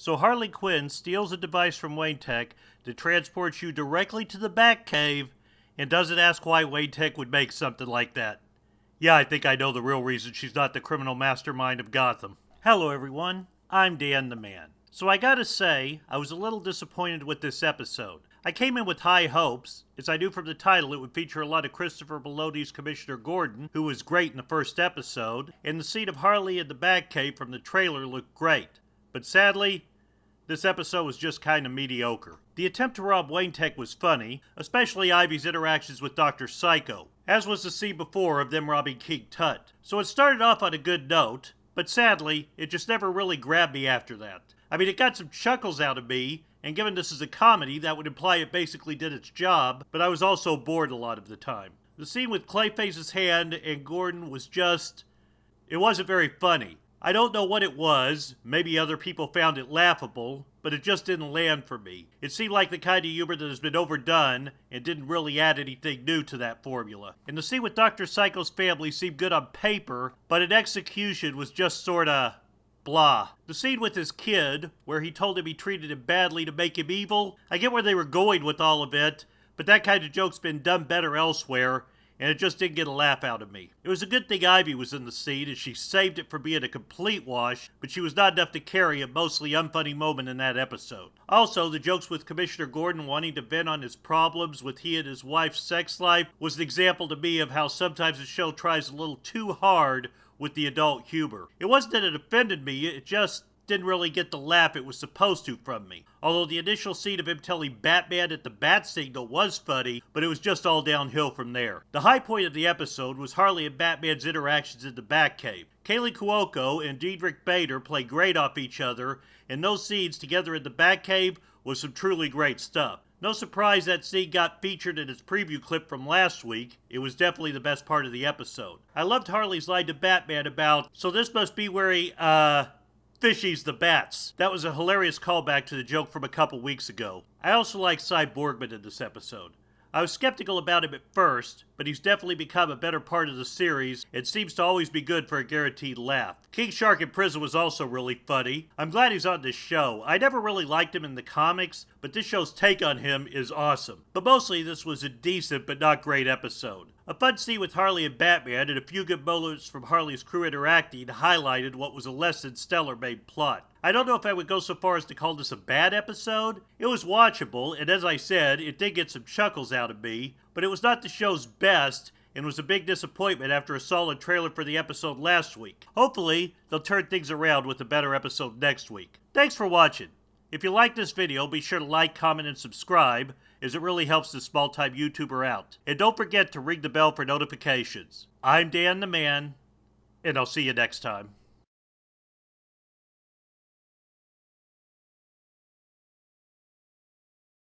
So Harley Quinn steals a device from Wayne Tech that transports you directly to the Batcave and doesn't ask why Wayne Tech would make something like that. Yeah, I think I know the real reason she's not the criminal mastermind of Gotham. Hello everyone, I'm DanTheMan. So I gotta say, I was a little disappointed with this episode. I came in with high hopes, as I knew from the title it would feature a lot of Christopher Meloni's Commissioner Gordon, who was great in the first episode, and the scene of Harley in the Batcave from the trailer looked great. But sadly, this episode was just kinda mediocre. The attempt to rob Wayne Tech was funny, especially Ivy's interactions with Dr. Psycho, as was the scene before of them robbing King Tut. So it started off on a good note, but sadly, it just never really grabbed me after that. I mean, it got some chuckles out of me, and given this is a comedy, that would imply it basically did its job, but I was also bored a lot of the time. The scene with Clayface's hand and Gordon was just... it wasn't very funny. I don't know what it was, maybe other people found it laughable, but it just didn't land for me. It seemed like the kind of humor that has been overdone and didn't really add anything new to that formula. And the scene with Dr. Psycho's family seemed good on paper, but in execution was just sorta... blah. The scene with his kid, where he told him he treated him badly to make him evil, I get where they were going with all of it, but that kind of joke's been done better elsewhere, and it just didn't get a laugh out of me. It was a good thing Ivy was in the scene, and she saved it from being a complete wash, but she was not enough to carry a mostly unfunny moment in that episode. Also, the jokes with Commissioner Gordon wanting to vent on his problems with he and his wife's sex life was an example to me of how sometimes the show tries a little too hard with the adult humor. It wasn't that it offended me, it just didn't really get the laugh it was supposed to from me. Although the initial scene of him telling Batman at the bat signal was funny, but it was just all downhill from there. The high point of the episode was Harley and Batman's interactions in the Batcave. Kaley Cuoco and Diedrich Bader play great off each other, and those scenes together in the Batcave was some truly great stuff. No surprise that scene got featured in its preview clip from last week. It was definitely the best part of the episode. I loved Harley's line to Batman about, so this must be where he, fishies the bats. That was a hilarious callback to the joke from a couple weeks ago. I also like Cy Borgman in this episode. I was skeptical about him at first, but he's definitely become a better part of the series and seems to always be good for a guaranteed laugh. King Shark in prison was also really funny. I'm glad he's on this show. I never really liked him in the comics, but this show's take on him is awesome. But mostly this was a decent but not great episode. A fun scene with Harley and Batman and a few good moments from Harley's crew interacting highlighted what was a less than stellar main plot. I don't know if I would go so far as to call this a bad episode. It was watchable, and as I said, it did get some chuckles out of me, but it was not the show's best, and was a big disappointment after a solid trailer for the episode last week. Hopefully, they'll turn things around with a better episode next week. Thanks for watching. If you like this video, be sure to like, comment, and subscribe, as it really helps this small-time YouTuber out. And don't forget to ring the bell for notifications. I'm DanTheMan, and I'll see you next time.